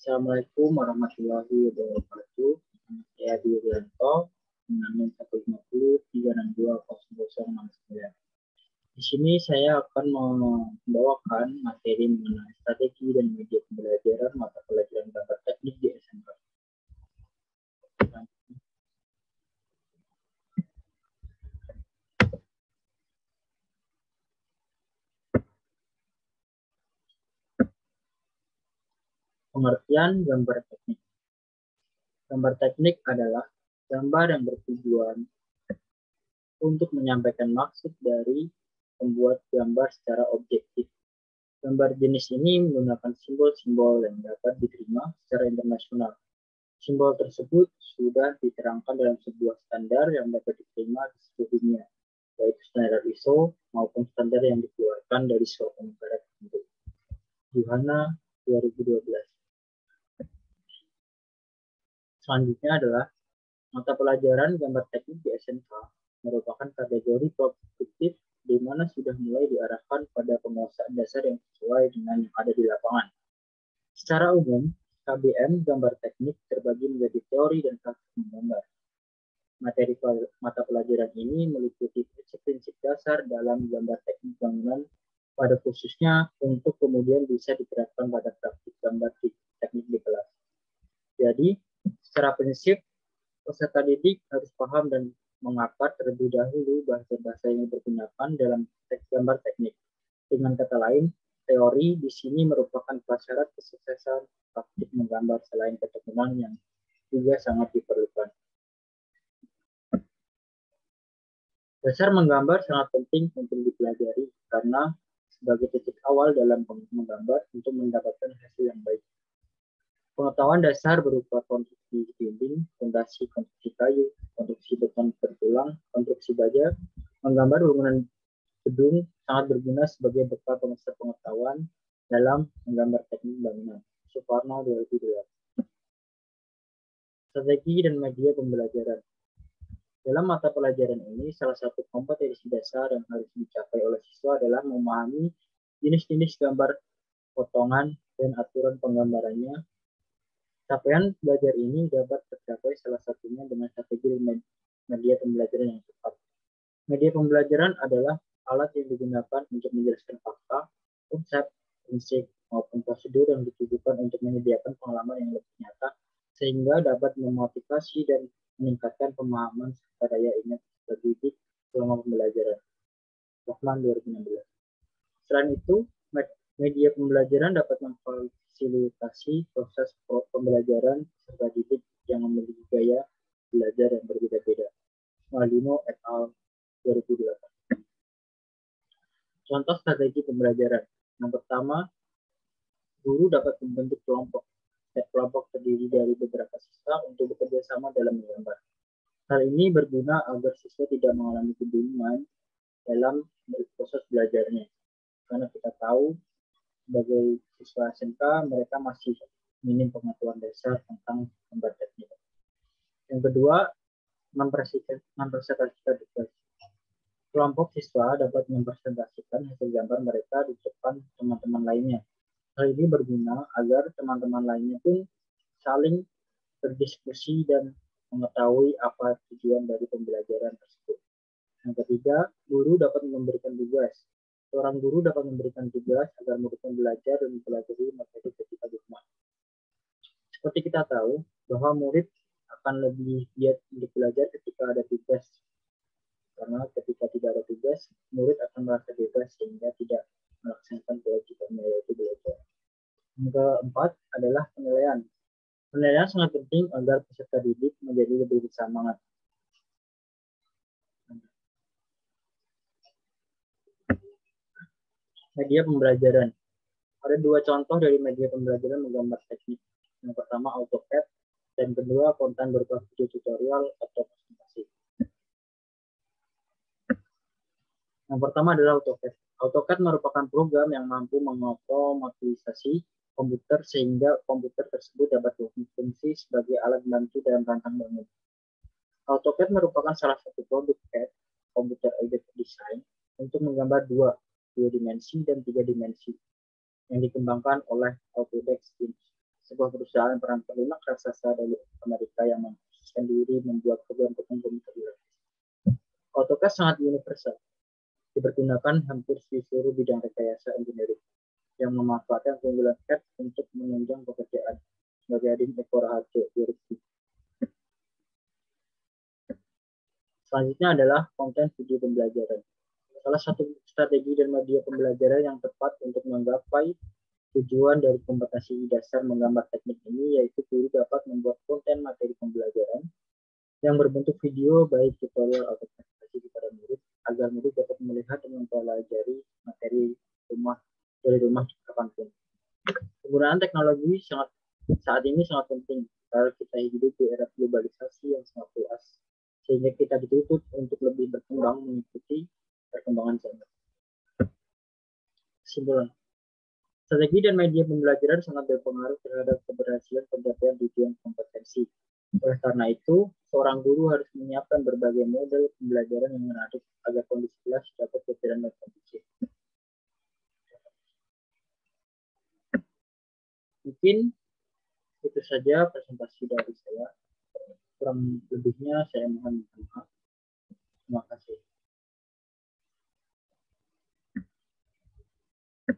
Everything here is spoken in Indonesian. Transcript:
Assalamualaikum warahmatullahi wabarakatuh. Saya Adi Yulianto dengan NIM 150 362 0069. Di sini saya akan membawakan materi mengenai strategi dan media pembelajaran mata pelajaran gambar teknik di SMK. Pengertian gambar teknik. Gambar teknik adalah gambar yang bertujuan untuk menyampaikan maksud dari pembuat gambar secara objektif. Gambar jenis ini menggunakan simbol-simbol yang dapat diterima secara internasional. Simbol tersebut sudah diterangkan dalam sebuah standar yang dapat diterima di seluruh dunia, yaitu standar ISO maupun standar yang dikeluarkan dari suatu negara tertentu. Yuhana 2012. Selanjutnya adalah mata pelajaran gambar teknik di SMK merupakan kategori produktif di mana sudah mulai diarahkan pada penguasaan dasar yang sesuai dengan yang ada di lapangan. Secara umum, KBM gambar teknik terbagi menjadi teori dan praktik menggambar. Materi mata pelajaran ini meliputi prinsip-prinsip dasar dalam gambar teknik bangunan pada khususnya untuk kemudian bisa diterapkan pada praktik gambar teknik di kelas. Jadi, secara prinsip, peserta didik harus paham dan mengapa terlebih dahulu bahasa-bahasa yang digunakan dalam gambar teknik. Dengan kata lain, teori di sini merupakan prasyarat kesuksesan praktik menggambar selain ketekunan yang juga sangat diperlukan. Dasar menggambar sangat penting untuk dipelajari karena sebagai titik awal dalam menggambar untuk mendapatkan hasil yang baik. Pengetahuan dasar berupa konstruksi dinding, fondasi konstruksi kayu, konstruksi beton bertulang, konstruksi baja, menggambar bangunan gedung sangat berguna sebagai bekal pengetahuan dalam menggambar teknik bangunan. Suparno 2008. Strategi dan media pembelajaran. Dalam mata pelajaran ini, salah satu kompetensi dasar yang harus dicapai oleh siswa adalah memahami jenis-jenis gambar potongan dan aturan penggambarannya. Capaian belajar ini dapat tercapai salah satunya dengan strategi media pembelajaran yang tepat. Media pembelajaran adalah alat yang digunakan untuk menjelaskan fakta, konsep, prinsip, maupun prosedur yang ditujukan untuk menyediakan pengalaman yang lebih nyata, sehingga dapat memotivasi dan meningkatkan pemahaman serta daya ingat didik selama pembelajaran. Rahman 2016. Selain itu, media pembelajaran dapat memfasilitasi proses pembelajaran peserta didik yang memiliki gaya belajar yang berbeda-beda. Maldino et al. 2008. Contoh strategi pembelajaran. Yang pertama, guru dapat membentuk kelompok. Setiap kelompok terdiri dari beberapa siswa untuk bekerja sama dalam menggambar. Hal ini berguna agar siswa tidak mengalami kebingungan dalam proses belajarnya. Karena kita tahu sebagai siswa SMK mereka masih minim pengetahuan dasar tentang gambar teknik. Yang kedua, mempresentasikan tugas. Kelompok siswa dapat mempresentasikan hasil gambar mereka di depan teman-teman lainnya. Hal ini berguna agar teman-teman lainnya pun saling berdiskusi dan mengetahui apa tujuan dari pembelajaran tersebut. Yang ketiga, guru dapat memberikan tugas. Seorang guru dapat memberikan tugas agar muridnya belajar dan mempelajari materi ketika di rumah. Seperti kita tahu bahwa murid akan lebih giat untuk belajar ketika ada tugas. Karena ketika tidak ada tugas, murid akan merasa bebas sehingga tidak melaksanakan kewajibannya yaitu belajar. Yang keempat adalah penilaian. Penilaian sangat penting agar peserta didik menjadi lebih bersemangat. Media pembelajaran. Ada dua contoh dari media pembelajaran menggambar teknik. Yang pertama AutoCAD dan kedua konten berupa video tutorial atau presentasi. Yang pertama adalah AutoCAD. AutoCAD merupakan program yang mampu mengotomatisasi komputer sehingga komputer tersebut dapat berfungsi sebagai alat bantu dalam rancang bangun. AutoCAD merupakan salah satu produk CAD, Computer Aided Design, untuk menggambar dua dimensi dan 3 dimensi yang dikembangkan oleh Autodesk sebuah perusahaan perangkat lunak raksasa dari Amerika yang mengkhususkan diri membuat program-program komputer gratis. AutoCAD sangat universal, dipergunakan hampir di seluruh bidang rekayasa engineering, yang memanfaatkan keunggulan CAD untuk menunjang pekerjaan sebagai Adin Eko Raharjo 2000. Selanjutnya adalah konten video pembelajaran. Salah satu strategi dan media pembelajaran yang tepat untuk menggapai tujuan dari kompetensi dasar menggambar teknik ini yaitu guru dapat membuat konten materi pembelajaran yang berbentuk video baik tutorial atau presentasi kepada murid agar murid dapat melihat dan mempelajari materi dari rumah kapanpun. Penggunaan teknologi saat ini sangat penting karena kita hidup di era globalisasi yang sangat luas, sehingga kita dituntut untuk lebih berkembang mengikuti perkembangan zaman. Kesimpulan, strategi dan media pembelajaran sangat berpengaruh terhadap keberhasilan pencapaian tujuan kompetensi. Oleh karena itu, seorang guru harus menyiapkan berbagai model pembelajaran yang menarik agar kondisi kelas dapat berjalan dengan kondusif. Mungkin itu saja presentasi dari saya. Kurang lebihnya saya mohon maaf. Terima kasih.